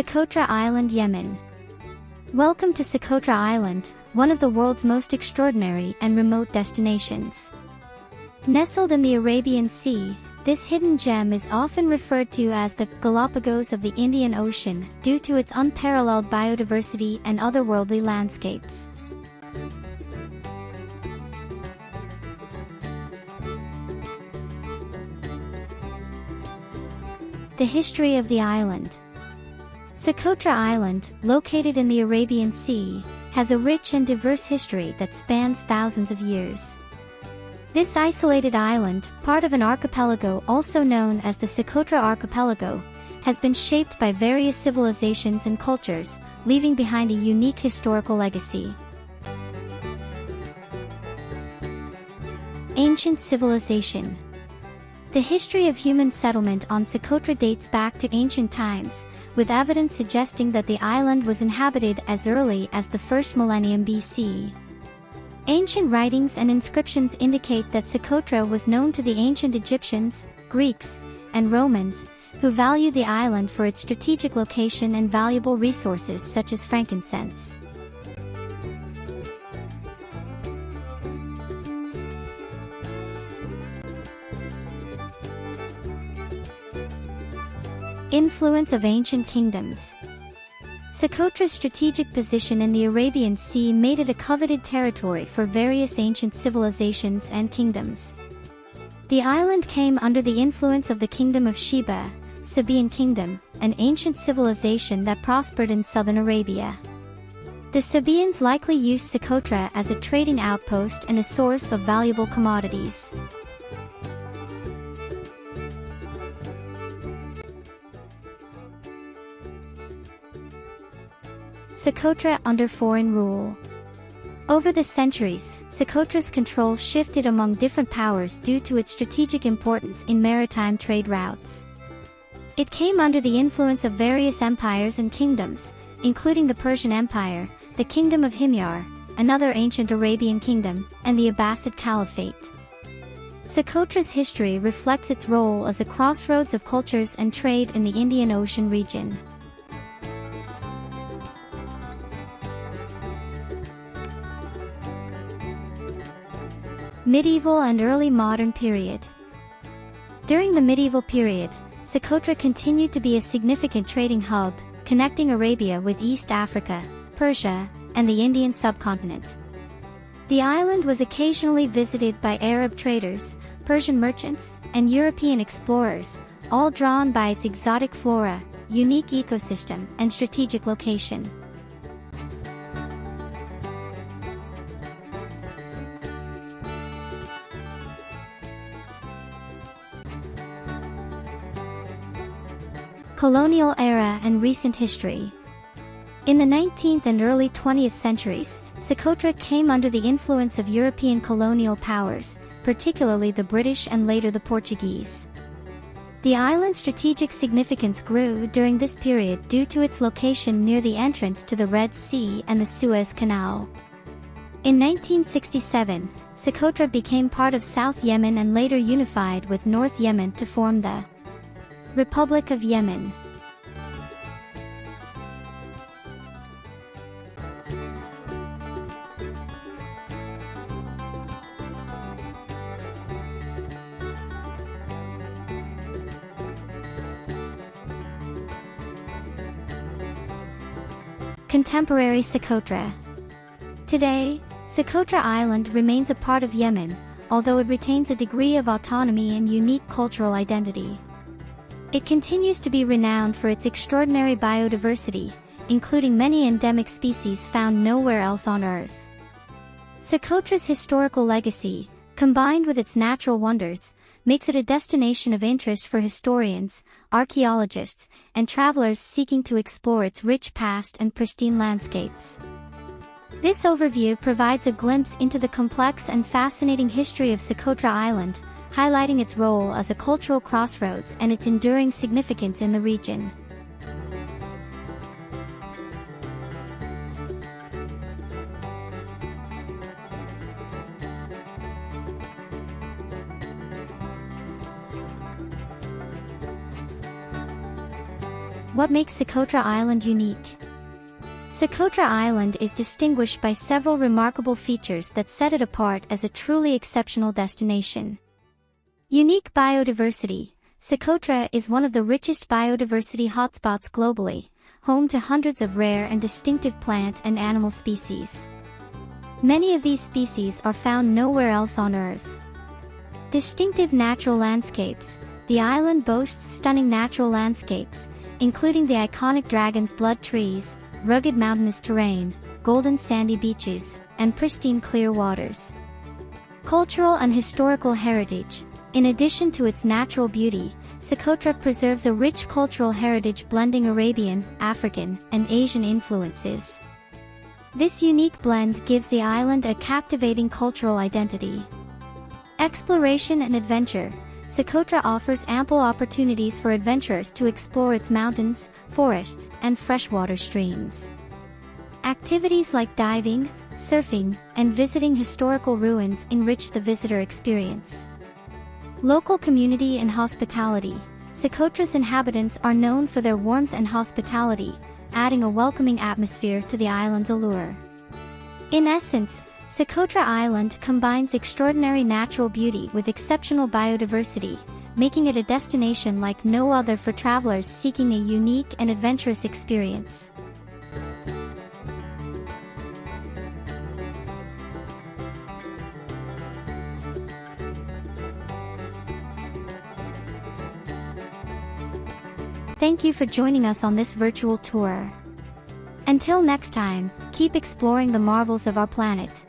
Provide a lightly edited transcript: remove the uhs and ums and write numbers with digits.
Socotra Island, Yemen. Welcome to Socotra Island, one of the world's most extraordinary and remote destinations. Nestled in the Arabian Sea, this hidden gem is often referred to as the Galapagos of the Indian Ocean due to its unparalleled biodiversity and otherworldly landscapes. The history of the island. Socotra Island, located in the Arabian Sea, has a rich and diverse history that spans thousands of years. This isolated island, part of an archipelago also known as the Socotra Archipelago, has been shaped by various civilizations and cultures, leaving behind a unique historical legacy. Ancient civilization. The history of human settlement on Socotra dates back to ancient times, with evidence suggesting that the island was inhabited as early as the first millennium BC. Ancient writings and inscriptions indicate that Socotra was known to the ancient Egyptians, Greeks, and Romans, who valued the island for its strategic location and valuable resources such as frankincense. Influence of ancient kingdoms. Socotra's strategic position in the Arabian Sea made it a coveted territory for various ancient civilizations and kingdoms. The island came under the influence of the Kingdom of Sheba, Sabaean Kingdom, an ancient civilization that prospered in southern Arabia. The Sabaeans likely used Socotra as a trading outpost and a source of valuable commodities. Socotra under foreign rule. Over the centuries, Socotra's control shifted among different powers due to its strategic importance in maritime trade routes. It came under the influence of various empires and kingdoms, including the Persian Empire, the Kingdom of Himyar, another ancient Arabian kingdom, and the Abbasid Caliphate. Socotra's history reflects its role as a crossroads of cultures and trade in the Indian Ocean region. Medieval and early modern period. During the medieval period, Socotra continued to be a significant trading hub, connecting Arabia with East Africa, Persia, and the Indian subcontinent. The island was occasionally visited by Arab traders, Persian merchants, and European explorers, all drawn by its exotic flora, unique ecosystem, and strategic location. Colonial era and recent history. In the 19th and early 20th centuries, Socotra came under the influence of European colonial powers, particularly the British and later the Portuguese. The island's strategic significance grew during this period due to its location near the entrance to the Red Sea and the Suez Canal. In 1967, Socotra became part of South Yemen and later unified with North Yemen to form the Republic of Yemen. Contemporary Socotra. Today, Socotra Island remains a part of Yemen, although it retains a degree of autonomy and unique cultural identity. It continues to be renowned for its extraordinary biodiversity, including many endemic species found nowhere else on Earth. Socotra's historical legacy, combined with its natural wonders, makes it a destination of interest for historians, archaeologists, and travelers seeking to explore its rich past and pristine landscapes. This overview provides a glimpse into the complex and fascinating history of Socotra Island, highlighting its role as a cultural crossroads and its enduring significance in the region. What makes Socotra Island unique? Socotra Island is distinguished by several remarkable features that set it apart as a truly exceptional destination. Unique biodiversity. Socotra is one of the richest biodiversity hotspots globally, home to hundreds of rare and distinctive plant and animal species. Many of these species are found nowhere else on Earth. Distinctive natural landscapes. The island boasts stunning natural landscapes, including the iconic Dragon's Blood trees, rugged mountainous terrain, golden sandy beaches, and pristine clear waters. Cultural and historical heritage. In addition to its natural beauty, Socotra preserves a rich cultural heritage blending Arabian, African, and Asian influences. This unique blend gives the island a captivating cultural identity. Exploration and adventure. Socotra offers ample opportunities for adventurers to explore its mountains, forests, and freshwater streams. Activities like diving, surfing, and visiting historical ruins enrich the visitor experience. Local community and hospitality. Socotra's inhabitants are known for their warmth and hospitality, adding a welcoming atmosphere to the island's allure. In essence, Socotra Island combines extraordinary natural beauty with exceptional biodiversity, making it a destination like no other for travelers seeking a unique and adventurous experience. Thank you for joining us on this virtual tour. Until next time, keep exploring the marvels of our planet.